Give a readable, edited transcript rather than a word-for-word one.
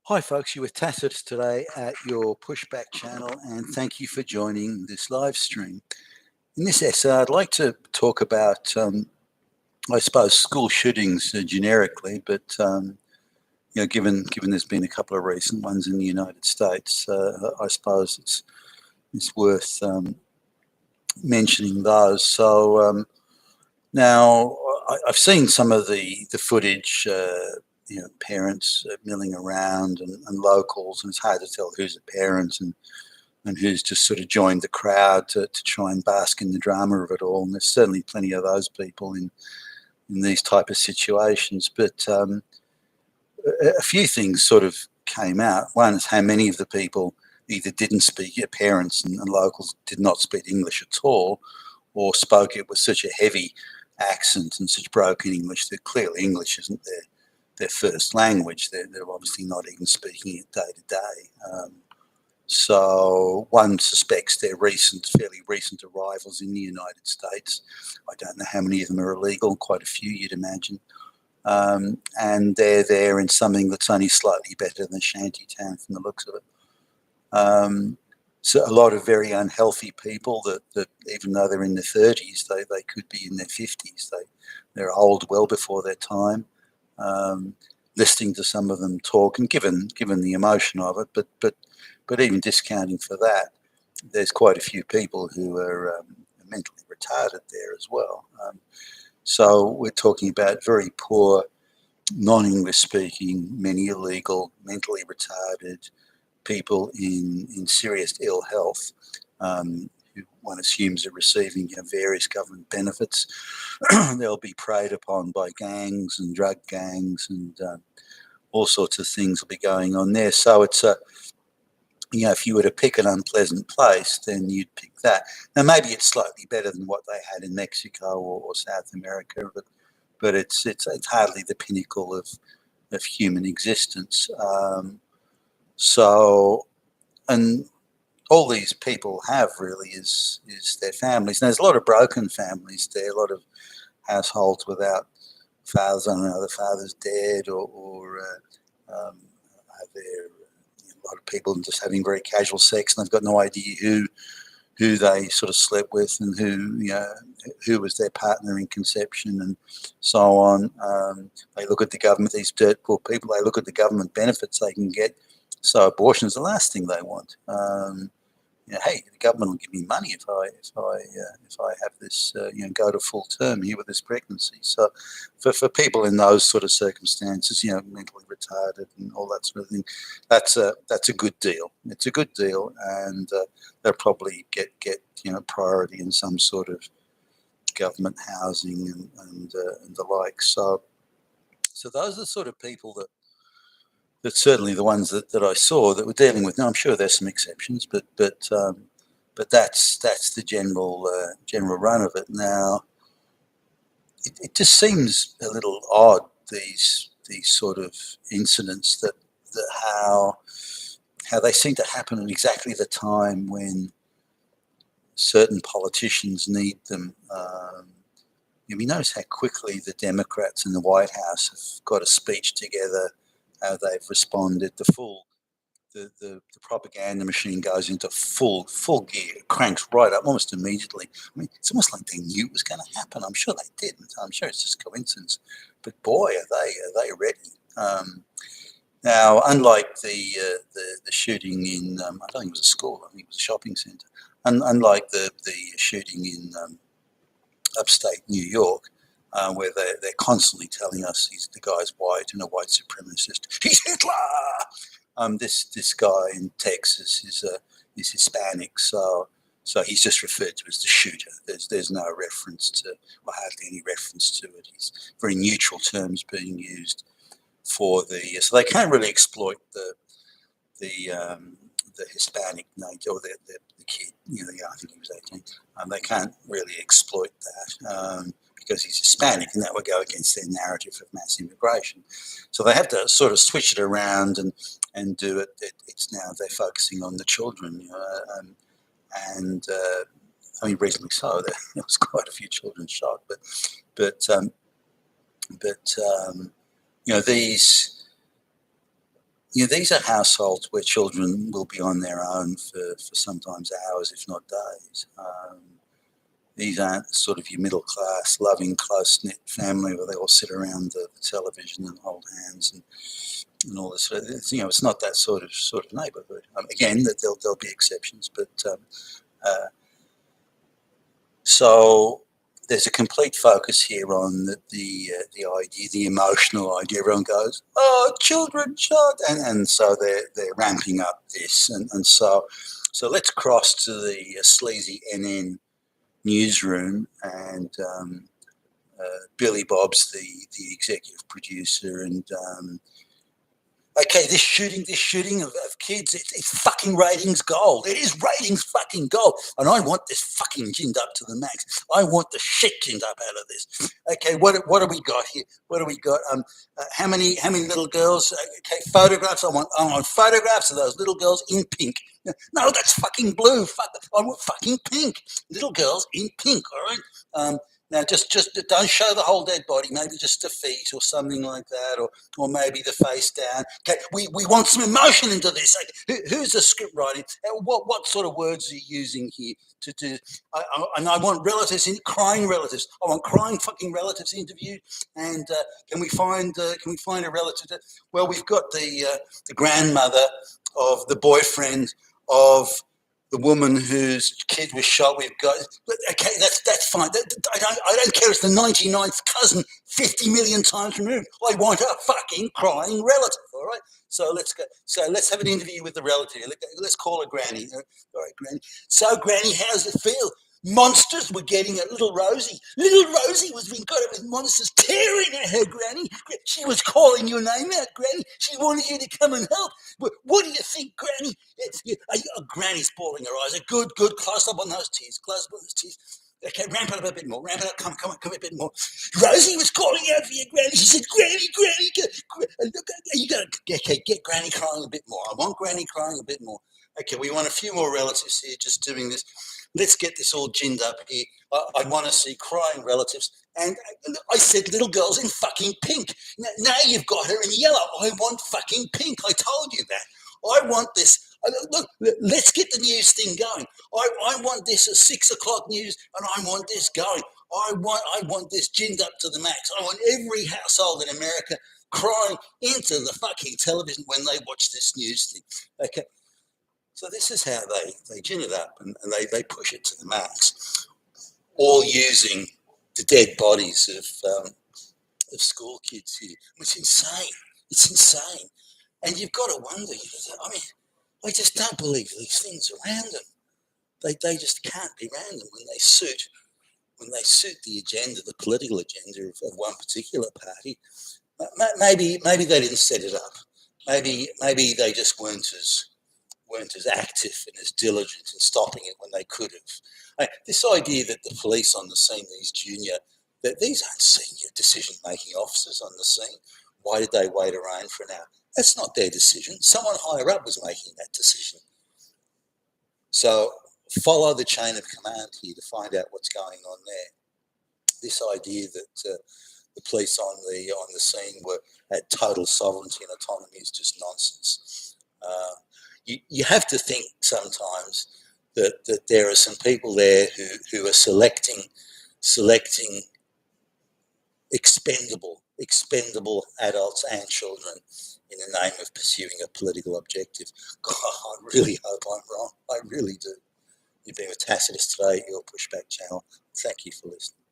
Hi folks, you were Tacitus today at your Pushback channel, and thank you for joining this live stream. In this essay, I'd like to talk about, I suppose, school shootings generically, but given there's been a couple of recent ones in the United States, I suppose it's worth mentioning those. So now I've seen some of the footage. Parents milling around and locals, and it's hard to tell who's a parent and who's just sort of joined the crowd to try and bask in the drama of it all. And there's certainly plenty of those people in these type of situations. But a few things sort of came out. One is how many of the people either didn't speak, parents and locals did not speak English at all, or spoke it with such a heavy accent and such broken English that clearly English isn't their first language. They're obviously not even speaking it day to day. So one suspects they're fairly recent arrivals in the United States. I don't know how many of them are illegal, quite a few you'd imagine. And they're there in something that's only slightly better than shantytown from the looks of it. So a lot of very unhealthy people that even though they're in their 30s, they could be in their 50s. They're old well before their time. Listening to some of them talk, and given the emotion of it, but even discounting for that, there's quite a few people who are mentally retarded there as well. So we're talking about very poor, non-English speaking, many illegal, mentally retarded people in serious ill health, who one assumes are receiving various government benefits. They'll be preyed upon by gangs and drug gangs, and all sorts of things will be going on there. So it's if you were to pick an unpleasant place, then you'd pick that. Now maybe it's slightly better than what they had in Mexico or South America, but it's hardly the pinnacle of human existence. And all these people have really is their families. And there's a lot of broken families there, a lot of households without fathers. I don't know, the father's dead, or are there a lot of people just having very casual sex, and they've got no idea who they sort of slept with and who was their partner in conception and so on. They look at the government, these dirt poor people, they look at the government benefits they can get. So abortion is the last thing they want. Hey, the government will give me money if I have this, go to full term here with this pregnancy. So for people in those sort of circumstances, mentally retarded and all that sort of thing, that's a good deal. It's a good deal, and they'll probably get priority in some sort of government housing and the like. So those are the sort of people that's certainly the ones that I saw that were dealing with. Now I'm sure there's some exceptions, but that's the general run of it. Now it just seems a little odd, these sort of incidents, that how they seem to happen at exactly the time when certain politicians need them. We notice how quickly the Democrats in the White House have got a speech together, how they've responded. The propaganda machine goes into full gear, cranks right up almost immediately. I mean, it's almost like they knew it was going to happen. I'm sure they didn't. I'm sure it's just coincidence. But boy, are they ready. Now, unlike the shooting in, I don't think it was a school, I think it was a shopping centre. Unlike the shooting in upstate New York, where they're constantly telling us the guy's white and a white supremacist. He's Hitler. This guy in Texas is Hispanic, so he's just referred to as the shooter. There's no reference to, or hardly any reference to it. He's very neutral terms being used for so they can't really exploit the Hispanic nature, or the kid. I think he was 18. They can't really exploit that. Because he's Hispanic, and that would go against their narrative of mass immigration. So they have to sort of switch it around and do it. It's now they're focusing on the children, and I mean reasonably so. There was quite a few children shot, but these these are households where children will be on their own for sometimes hours, if not days. These aren't sort of your middle class, loving, close knit family where they all sit around the television and hold hands and all this. It's not that sort of neighbourhood. Again, that there'll be exceptions, but so there's a complete focus here on the idea, the emotional idea. Everyone goes, "Oh, children shot," and so they're ramping up this, and so let's cross to the sleazy NN newsroom, and Billy Bob's the executive producer, and okay, this shooting of kids, it's fucking ratings gold. It is ratings fucking gold. And I want this fucking ginned up to the max. I want the shit ginned up out of this. Okay, what do we got here? What do we got? How many little girls? Okay, photographs. I want photographs of those little girls in pink. No, that's fucking blue. Fuck, I want fucking pink. Little girls in pink, all right? Now, just don't show the whole dead body. Maybe just the feet or something like that, or maybe the face down. Okay, we want some emotion into this. Like, who's the script writing? What sort of words are you using here to do? And I want relatives, crying relatives. I want crying fucking relatives interviewed. And can we find a relative? Well, we've got the grandmother of the boyfriend of the woman whose kid was shot. We've got, okay, that's fine. I don't care. It's the 99th cousin, 50 million times removed. I want a fucking crying relative. All right. So let's go. So let's have an interview with the relative. Let's call her Granny. All right, Granny. So Granny, how's it feel? Monsters were getting at little Rosie. Little Rosie was being got at with monsters tearing at her, Granny. She was calling your name out, Granny. She wanted you to come and help. What do you think, Granny? Granny's bawling her eyes. Good. Close up on those tears. Close up on those tears. Okay, ramp it up a bit more. Ramp it up. Come a bit more. Rosie was calling out for you, Granny. She said, Granny, you got to get Granny crying a bit more. I want Granny crying a bit more. Okay, we want a few more relatives here just doing this. Let's get this all ginned up here. I want to see crying relatives. And I said little girls in fucking pink. Now you've got her in yellow. I want fucking pink. I told you that. I want this. Look, let's get the news thing going. I want this at 6 o'clock news, and I want this going. I want this ginned up to the max. I want every household in America crying into the fucking television when they watch this news thing. Okay. So this is how they gin it up, and they push it to the max, all using the dead bodies of school kids here. It's insane. It's insane. And you've got to wonder, I mean, I just don't believe these things are random. They just can't be random when they suit the agenda, the political agenda of one particular party. Maybe they didn't set it up. Maybe they just weren't as active and as diligent in stopping it when they could have. This idea that the police on the scene, these aren't senior decision-making officers on the scene. Why did they wait around for an hour? That's not their decision. Someone higher up was making that decision. So follow the chain of command here to find out what's going on there. This idea that the police on the scene were at total sovereignty and autonomy is just nonsense. You have to think sometimes that there are some people there who are selecting expendable adults and children in the name of pursuing a political objective. God, I really hope I'm wrong. I really do. You've been with Tacitus today, your Pushback channel. Thank you for listening.